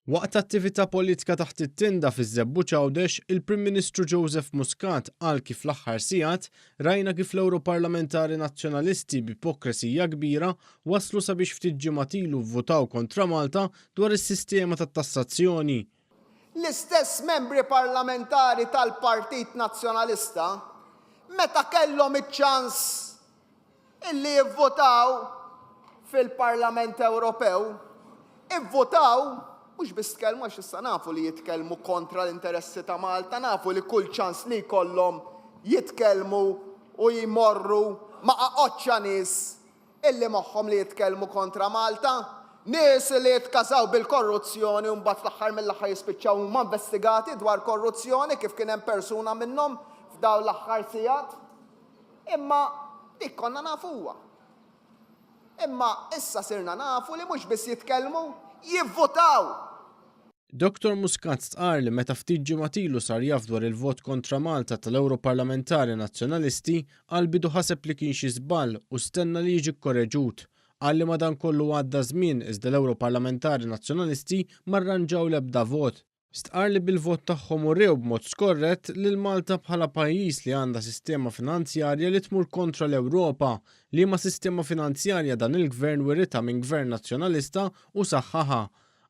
Waqt attività politika taħt it-tinda fiż-Żebbuġ Għawdex, il-Prim Ministru Joseph Muscat qal kif fl-aħħar sigħat rajna kif l-Ewroparlamentari Nazzjonalisti b'ipokresija kbira waslu sabiex ftit ġimgħat ilu vvutaw kontra Malta dwar is-sistema tat-tassazzjoni. L-istess membri parlamentari tal-Partit Nazzjonalista meta kellhom iċ-ċans illi jivvutaw fil-Parlament Ewropew, ivvutaw mhux biss tkellmu għax issa nafu li jitkellmu kontra l-interessi ta' Malta, nafu li kull ċans li jkollhom jitkellmu u jmorru ma' oċċa nies illi moħħhom li jitkellmu kontra Malta, nies li jitkażaw bil-korruzzjoni u mbagħad fl-aħħar mill-aħħar jispiċċaw huma investigati dwar korruzzjoni kif kien hemm persuna minnhom f'dawn l-aħħar sigħat. Imma dik konna nafuha. Imma issa sirna nafu li mhux biss jitkellmu, jivvutaw. Dr. Muscat stqarr li meta ftit ġimgħat ilu sar jaf dwar il-vot kontra Malta tal-Ewroparlamentari Nazzjonalisti qal bidu ħaseb li kien xi żball u stenna li jiġi kkoreġut. Qal li madankollu għadda żmien iżda l-Ewroparlamentari Nazzjonalisti ma rranġaw l-ebda vot. Stqarr li bil-vot tagħhom urew b'mod skorrett lil Malta bħala pajjiż li għandha sistema finanzjarja li tmur kontra l-Ewropa, li ma sistema finanzjarja dan il-gvern wirita minn gvern nazzjonalista u saħħaha.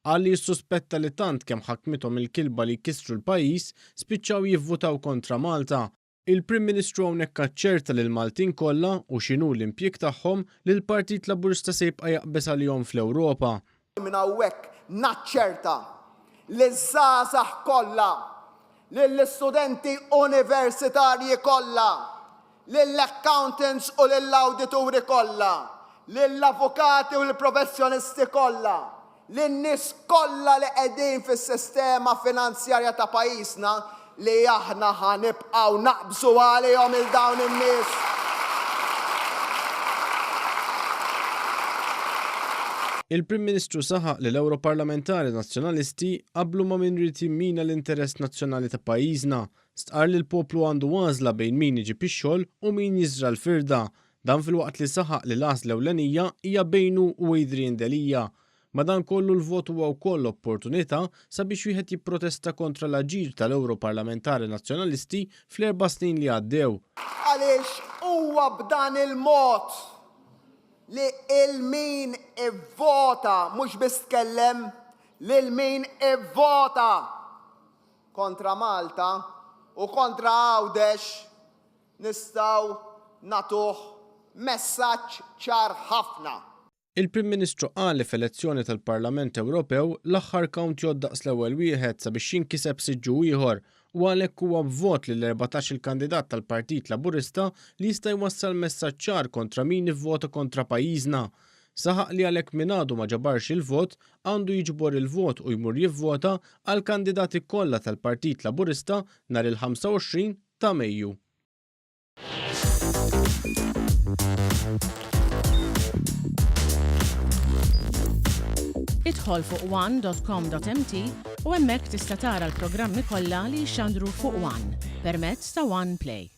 Qal li jissuspetta li tant kemm ħakmithom il-kilba li jkissru l-pajjiż spiċċaw jivvutaw kontra Malta. Il-Prim Ministru hawnhekk aċċerta lill-Maltin kollha u x'inhu l-impjieg tagħhom li l-Partit Laburista se jibqa' jaqbes għalihom fl-Ewropa. Minn hawnhekk naċċerta li żgħażagħ kollha, lill-istudenti universitarji kollha, lill-accountants u lill-awdituri kollha, lill-avukati u l-professjonisti kollha, lin-nies kollha li qegħdin fis-sistema finanzjarja ta' pajjiżna li aħna ħanibqgħu naqbżu għalihom il dawn in-nies. Il-Prim Ministru saħaq li l-Ewroparlamentari Nazzjonalisti qablu ma' min rid jimmina l-interess nazzjonali ta' pajjiżna. Stqarr li l-poplu għandu għażla bejn min jiġi pix-xogħol u min jiżra l-firda. Dan fil-waqt li saħaq li l-għażla ewlenija hija bejnu u Adrian Delija. Madankollu l-vot huwa wkoll opportunità sabiex wieħed jipprotesta kontra l-għaġir tal-Ewroparlamentari Nazzjonalisti fl-4 snin li għaddew. Għaliex huwa b'dan il-mod li il-min ivvota mhux biss tkellem li l-min ivvota kontra Malta u kontra Għawdex nistgħu nagħtuh messaġġ ċar ħafna. Il-Prim Ministru qal li f'elezzjoni tal-Parlament Ewropew l-aħħar count joddaqs l-ewwel wieħed sabiex jinkiseb siġġu ieħor u għalhekk huwa b'vot lil 14 il-kandidat tal-Partit Laburista li jista' jwassal messaġġ ċar kontra min ivvota kontra pajjiżna. Saħaq li għalhekk min għadu ma ġabarx il-vot għandu jiġbor il-vot u jmur jivvota għal kandidati kollha tal-Partit Laburista nhar il-25 ta' Mejju. Idħol fuq one.com.mt u hemmhekk tista' tara l-programmi kollha li jxandru fuq One permezz ta' One Play.